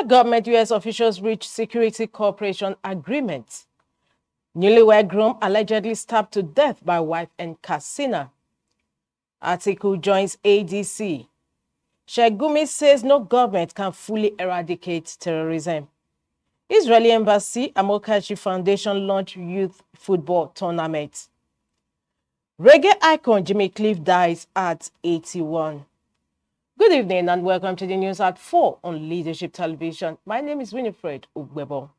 government, U.S. officials reached security cooperation agreement. Newlywed groom allegedly stabbed to death by wife in Katsina. Atiku joins ADC. Sheikh Gumi says no government can fully eradicate terrorism. Israeli Embassy, Amokachi Foundation launched youth football tournament. Reggae icon Jimmy Cliff dies at 81. Good evening and welcome to the news at 4 on Leadership Television. My name is Winifred Ugbebo.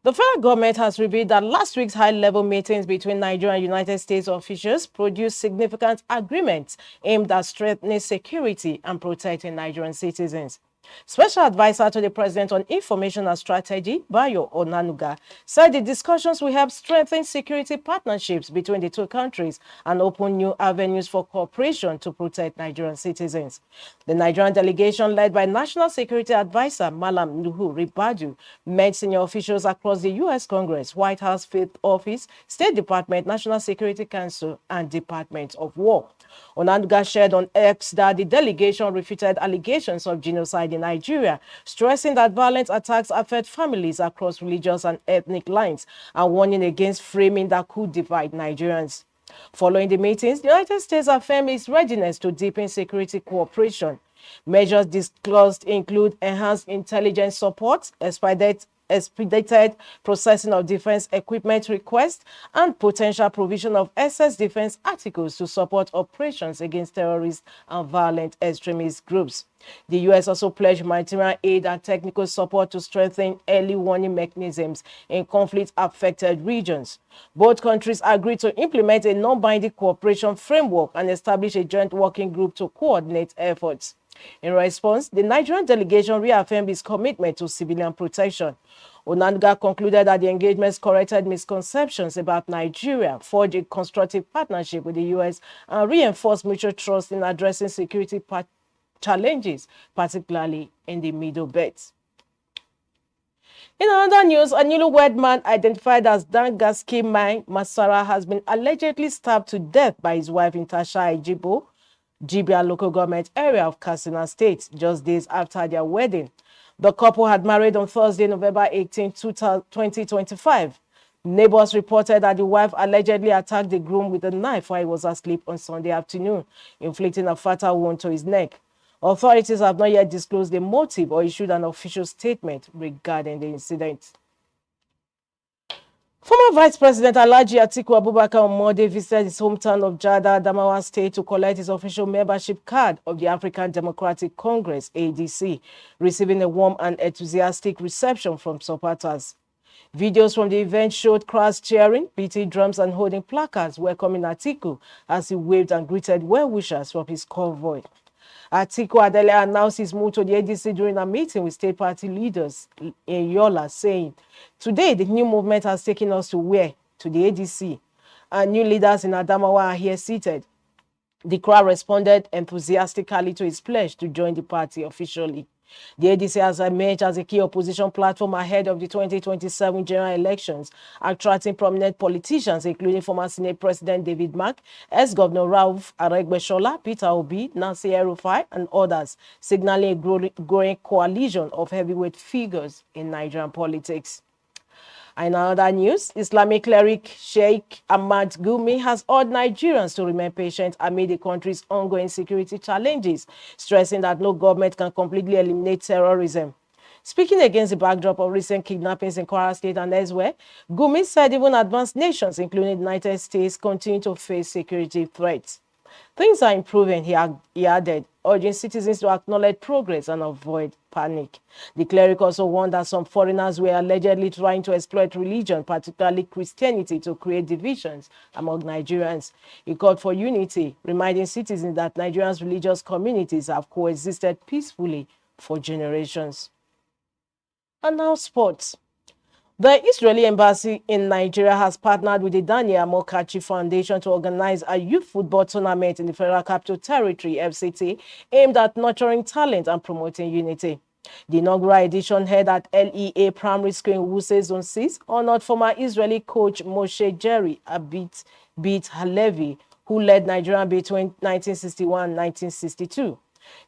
The federal government has revealed that last week's high-level meetings between Nigeria and United States officials produced significant agreements aimed at strengthening security and protecting Nigerian citizens. Special advisor to the President on Information and Strategy, Bayo Onanuga, said the discussions will help strengthen security partnerships between the two countries and open new avenues for cooperation to protect Nigerian citizens. The Nigerian delegation, led by National Security Advisor Malam Nuhu Ribadu, met senior officials across the U.S. Congress, White House Fifth Office, State Department, National Security Council, and Department of War. Onanuga shared on X that the delegation refuted allegations of genocide in Nigeria, stressing that violent attacks affect families across religious and ethnic lines and warning against framing that could divide Nigerians. Following the meetings, the United States affirmed its readiness to deepen security cooperation. Measures discussed include enhanced intelligence support, expedited processing of defense equipment requests, and potential provision of excess defense articles to support operations against terrorist and violent extremist groups. The U.S. also pledged humanitarian aid and technical support to strengthen early warning mechanisms in conflict-affected regions. Both countries agreed to implement a non-binding cooperation framework and establish a joint working group to coordinate efforts. In response, the Nigerian delegation reaffirmed its commitment to civilian protection. Onanuga concluded that the engagements corrected misconceptions about Nigeria, forged a constructive partnership with the U.S., and reinforced mutual trust in addressing security challenges, particularly in the Middle Belt. In another news, a newlywed man identified as Dangaski Mai Masara has been allegedly stabbed to death by his wife in Tasha Ejibo, Jibia local government area of Katsina State, just days after their wedding. The couple had married on Thursday, November 18, 2025. Neighbors reported that the wife allegedly attacked the groom with a knife while he was asleep on Sunday afternoon, inflicting a fatal wound to his neck. Authorities have not yet disclosed the motive or issued an official statement regarding the incident. Former Vice President Alhaji Atiku Abubakar on Monday visited his hometown of Jada, Adamawa State, to collect his official membership card of the African Democratic Congress, ADC, receiving a warm and enthusiastic reception from supporters. Videos from the event showed crowds cheering, beating drums, and holding placards welcoming Atiku as he waved and greeted well-wishers from his convoy. Atiku had earlier announced his move to the ADC during a meeting with state party leaders in Yola, saying, "Today, the new movement has taken us to where? To the ADC. And new leaders in Adamawa are here seated." The crowd responded enthusiastically to his pledge to join the party officially. The ADC has emerged as a key opposition platform ahead of the 2027 general elections, attracting prominent politicians, including former Senate President David Mark, ex-Governor Rauf Aregbesola, Peter Obi, Nancy El-Rufai, and others, signaling a growing coalition of heavyweight figures in Nigerian politics. In other news, Islamic cleric Sheikh Gumi has urged Nigerians to remain patient amid the country's ongoing security challenges, stressing that no government can completely eliminate terrorism. Speaking against the backdrop of recent kidnappings in Kwara State and elsewhere, Gumi said even advanced nations, including the United States, continue to face security threats. Things are improving, he added, urging citizens to acknowledge progress and avoid panic. The cleric also warned that some foreigners were allegedly trying to exploit religion, particularly Christianity, to create divisions among Nigerians. He called for unity, reminding citizens that Nigerians' religious communities have coexisted peacefully for generations. And now sports. The Israeli Embassy in Nigeria has partnered with the Daniel Amokachi Foundation to organize a youth football tournament in the Federal Capital Territory, FCT, aimed at nurturing talent and promoting unity. The inaugural edition held at LEA Primary School in Wuse Zone 6 honored former Israeli coach Moshe Jerry Abit Halevi, who led Nigeria between 1961 and 1962.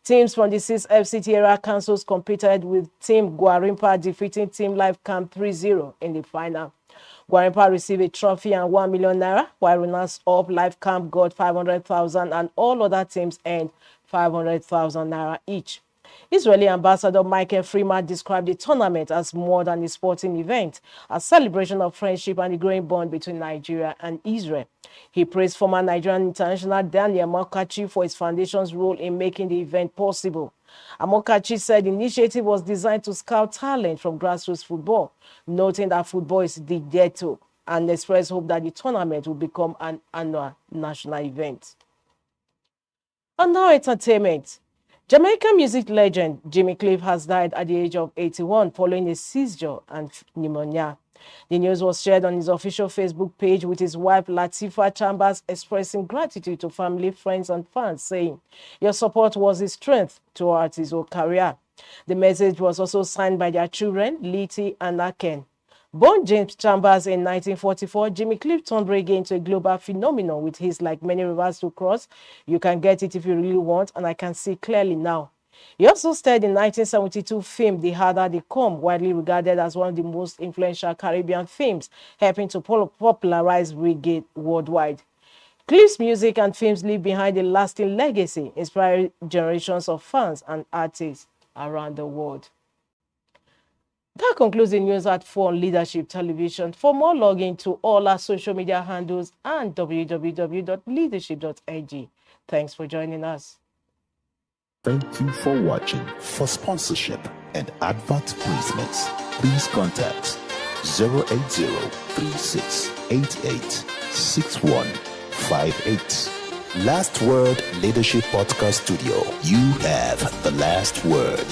Teams from the 6 FCT area councils competed, with Team Gwarimpa defeating Team Life Camp 3-0 in the final. Gwarimpa received a trophy and 1 million naira, while runners-up Life Camp got 500,000 and all other teams earned 500,000 naira each. Israeli Ambassador Michael Freeman described the tournament as more than a sporting event, a celebration of friendship and the growing bond between Nigeria and Israel. He praised former Nigerian international Daniel Amokachi for his foundation's role in making the event possible. Amokachi said the initiative was designed to scout talent from grassroots football, noting that football is the ghetto, and expressed hope that the tournament will become an annual national event. And now entertainment. Jamaican music legend Jimmy Cliff has died at the age of 81 following a seizure and pneumonia. The news was shared on his official Facebook page, with his wife Latifah Chambers expressing gratitude to family, friends and fans, saying, "Your support was his strength towards his whole career." The message was also signed by their children, Letty and Aken. Born James Chambers in 1944, Jimmy Cliff turned reggae into a global phenomenon with his Like Many Rivers to Cross, You Can Get It If You Really Want, and I Can See Clearly Now. He also starred in 1972 film The Harder They Come, widely regarded as one of the most influential Caribbean films, helping to popularize reggae worldwide. Cliff's music and films leave behind a lasting legacy, inspiring generations of fans and artists around the world. That concludes the news at 4 on Leadership Television. For more, log in to all our social media handles and www.leadership.ng. Thanks for joining us. Thank you for watching. For sponsorship and advert placements, please contact 080-3688-6158. Last Word Leadership Podcast Studio. You have the last word.